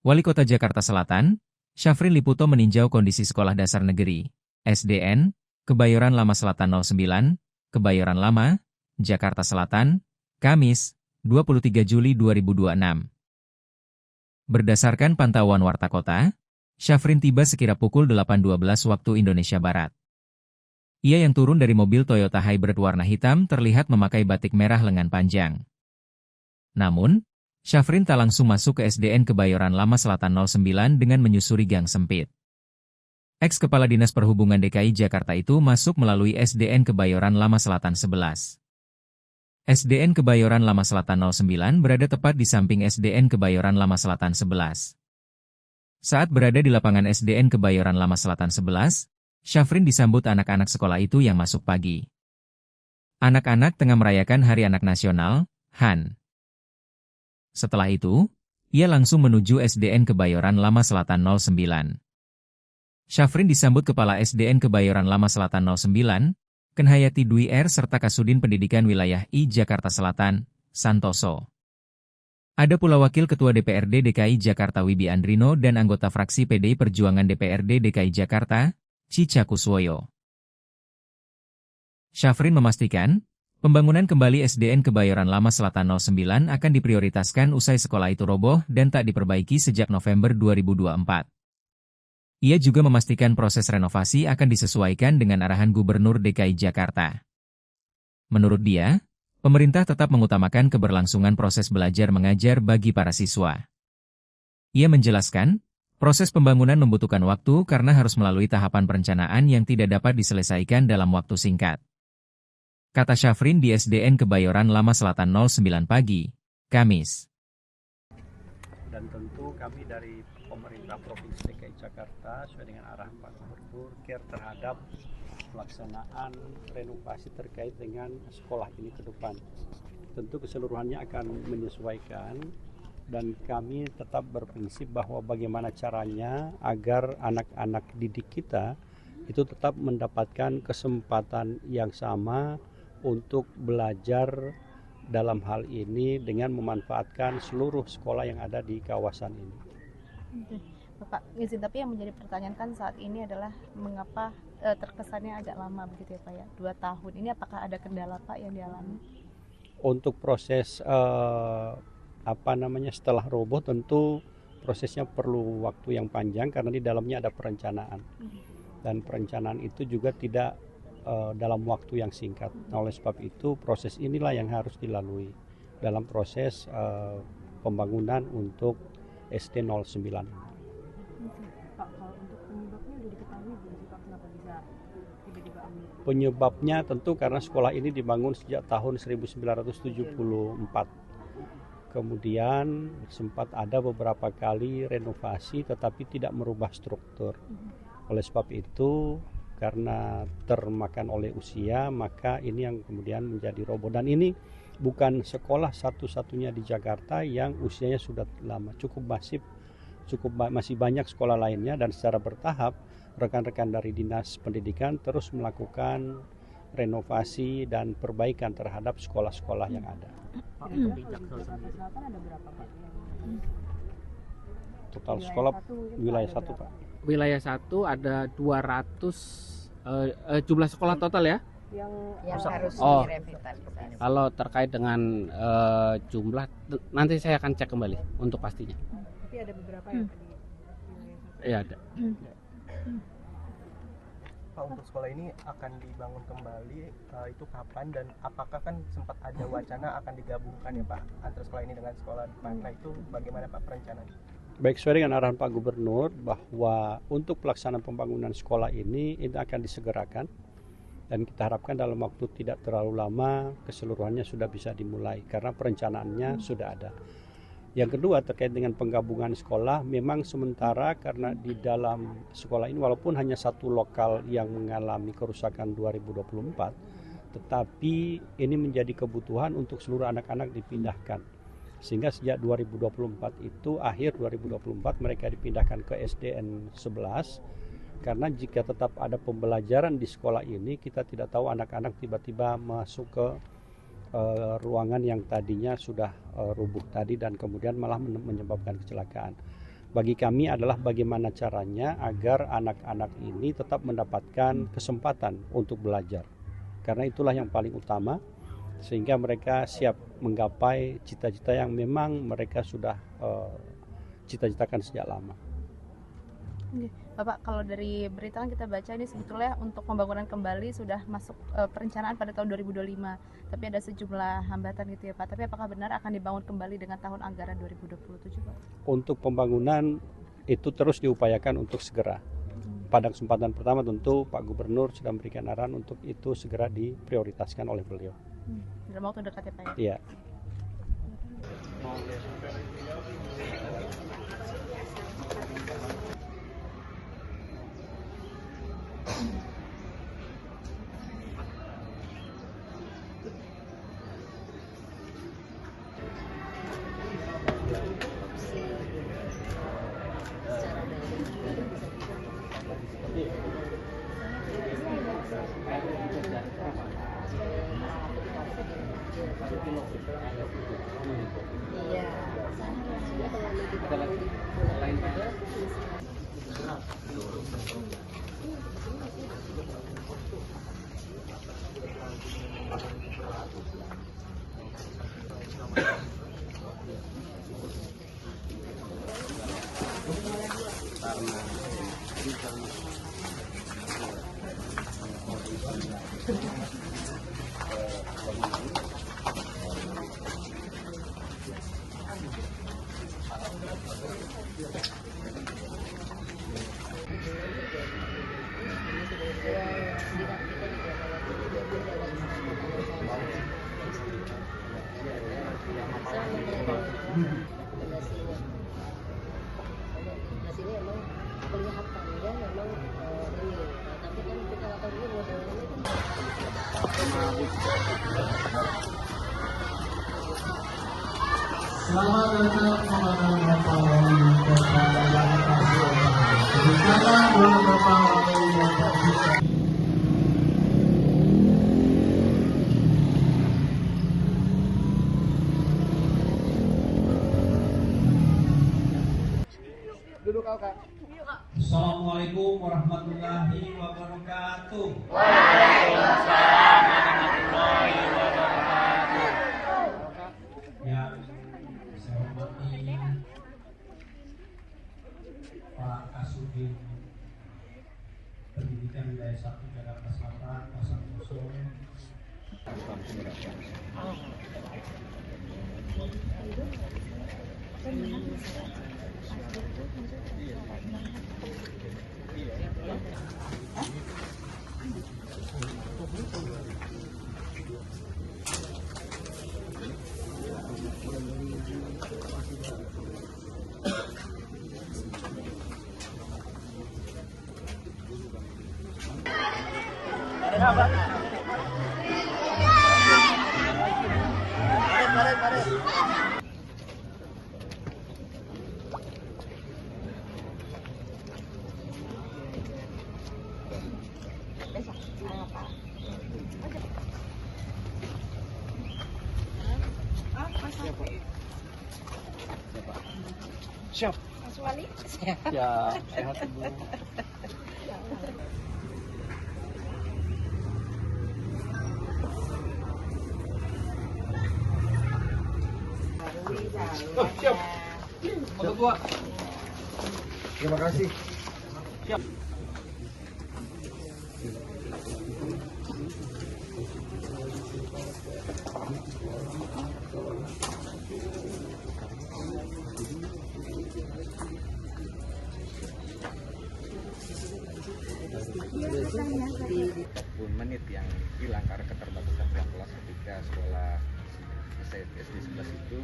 Wali Kota Jakarta Selatan, Syafrin Liputo meninjau kondisi Sekolah Dasar Negeri, SDN, Kebayoran Lama Selatan 09, Kebayoran Lama, Jakarta Selatan, Kamis, 23 Juli 2026. Berdasarkan pantauan Warta Kota, Syafrin tiba sekira pukul 8.12 waktu Indonesia Barat. Ia yang turun dari mobil Toyota Hybrid warna hitam terlihat memakai batik merah lengan panjang. Namun, Syafrin tak langsung masuk ke SDN Kebayoran Lama Selatan 09 dengan menyusuri gang sempit. Ex-Kepala Dinas Perhubungan DKI Jakarta itu masuk melalui SDN Kebayoran Lama Selatan 11. SDN Kebayoran Lama Selatan 09 berada tepat di samping SDN Kebayoran Lama Selatan 11. Saat berada di lapangan SDN Kebayoran Lama Selatan 11, Syafrin disambut anak-anak sekolah itu yang masuk pagi. Anak-anak tengah merayakan Hari Anak Nasional, HAN. Setelah itu, ia langsung menuju SDN Kebayoran Lama Selatan 09. Syafrin disambut Kepala SDN Kebayoran Lama Selatan 09, Kenhayati Dwi R serta Kasudin Pendidikan Wilayah I Jakarta Selatan, Santoso. Ada pula Wakil Ketua DPRD DKI Jakarta Wibi Andrino dan anggota fraksi PDI Perjuangan DPRD DKI Jakarta, Cica Kuswoyo. Syafrin memastikan, pembangunan kembali SDN Kebayoran Lama Selatan 09 akan diprioritaskan usai sekolah itu roboh dan tak diperbaiki sejak November 2024. Ia juga memastikan proses renovasi akan disesuaikan dengan arahan Gubernur DKI Jakarta. Menurut dia, pemerintah tetap mengutamakan keberlangsungan proses belajar mengajar bagi para siswa. Ia menjelaskan, proses pembangunan membutuhkan waktu karena harus melalui tahapan perencanaan yang tidak dapat diselesaikan dalam waktu singkat. Kata Syafrin di SDN Kebayoran Lama Selatan 09 pagi, Kamis. Dan tentu kami dari pemerintah Provinsi DKI Jakarta sesuai dengan arahan Pak Gubernur care terhadap pelaksanaan renovasi terkait dengan sekolah ini ke depan. Tentu keseluruhannya akan menyesuaikan dan kami tetap berprinsip bahwa bagaimana caranya agar anak-anak didik kita itu tetap mendapatkan kesempatan yang sama untuk belajar dalam hal ini dengan memanfaatkan seluruh sekolah yang ada di kawasan ini. Bapak izin, tapi yang menjadi pertanyaan kan saat ini adalah mengapa terkesannya agak lama begitu ya Pak ya, 2 tahun. Ini apakah ada kendala Pak yang dialami? Untuk proses setelah roboh tentu prosesnya perlu waktu yang panjang karena di dalamnya ada perencanaan. Dan perencanaan itu juga tidak dalam waktu yang singkat. Nah, oleh sebab itu proses inilah yang harus dilalui dalam proses pembangunan untuk SD 09. Pak, kalau untuk penyebabnya sudah diketahui belum Pak, kenapa bisa tiba-tiba ambil? Penyebabnya tentu karena sekolah ini dibangun sejak tahun 1974. Kemudian sempat ada beberapa kali renovasi tetapi tidak merubah struktur. Oleh sebab itu karena termakan oleh usia maka ini yang kemudian menjadi roboh. Dan ini bukan sekolah satu-satunya di Jakarta yang usianya sudah lama, masih banyak sekolah lainnya dan secara bertahap rekan-rekan dari Dinas Pendidikan terus melakukan renovasi dan perbaikan terhadap sekolah-sekolah yang ada. Pak, untuk di Jakarta Selatan ada berapa Pak? Total sekolah wilayah 1 Pak. Wilayah 1 ada 200 jumlah sekolah total ya? Yang harus direvitalisasi. Kalau terkait dengan jumlah nanti saya akan cek kembali untuk pastinya. Tapi ada beberapa yang di Iya ada. Pak, untuk sekolah ini akan dibangun kembali itu kapan dan apakah kan sempat ada wacana akan digabungkan ya Pak antara sekolah ini dengan sekolah di Pantai, itu bagaimana Pak perencanaan? Baik, sesuai dengan arahan Pak Gubernur bahwa untuk pelaksanaan pembangunan sekolah ini akan disegerakan dan kita harapkan dalam waktu tidak terlalu lama keseluruhannya sudah bisa dimulai karena perencanaannya sudah ada. Yang kedua terkait dengan penggabungan sekolah, memang sementara karena di dalam sekolah ini walaupun hanya satu lokal yang mengalami kerusakan 2024, tetapi ini menjadi kebutuhan untuk seluruh anak-anak dipindahkan. Sehingga sejak 2024 itu, akhir 2024 mereka dipindahkan ke SDN 11, karena jika tetap ada pembelajaran di sekolah ini, kita tidak tahu anak-anak tiba-tiba masuk ke ruangan yang tadinya sudah rubuh tadi dan kemudian malah menyebabkan kecelakaan. Bagi kami adalah bagaimana caranya agar anak-anak ini tetap mendapatkan kesempatan untuk belajar. Karena itulah yang paling utama, sehingga mereka siap menggapai cita-cita yang memang mereka sudah cita-citakan sejak lama. Bapak, kalau dari berita kan kita baca ini sebetulnya untuk pembangunan kembali sudah masuk perencanaan pada tahun 2025, tapi ada sejumlah hambatan gitu ya Pak. Tapi apakah benar akan dibangun kembali dengan tahun anggaran 2027 Pak? Untuk pembangunan itu terus diupayakan untuk segera. Pada kesempatan pertama tentu Pak Gubernur sudah memberikan arahan untuk itu segera diprioritaskan oleh beliau. Dalam waktu dekat ya Pak? Iya. Hasilnya emang kelihatan ya, memang ini, tapi kan kita nggak tahu ini modelnya kan. Selamat datang kepada Bapak Wali Kota yang kasih. Salam buat Bapak Wali Kota. Assalamualaikum warahmatullahi wabarakatuh. Waalaikumsalam warahmatullahi wabarakatuh. Yang saya hormati Pak Kasudin Pendidikan Wilayah 1 Jakarta Selatan, Pak Santoso. Siap. Mas Wali? Ya, sehat Ibu. Siap. Untuk tua. Terima kasih. Siap. Menit yang hilang karena keterbatasan ruang kelas ketika sekolah SD 11 itu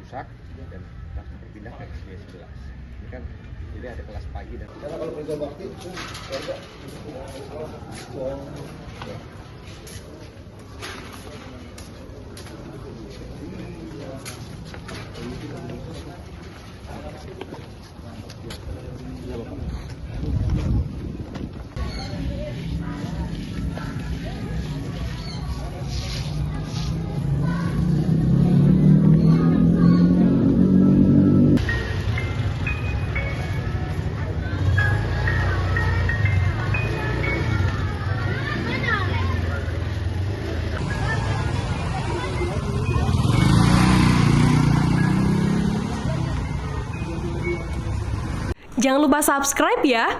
rusak dan langsung berpindah ke SD 11. Ini kan jadi ada kelas pagi dan Karena kalau kerja bakti itu kerja. Jangan lupa subscribe ya.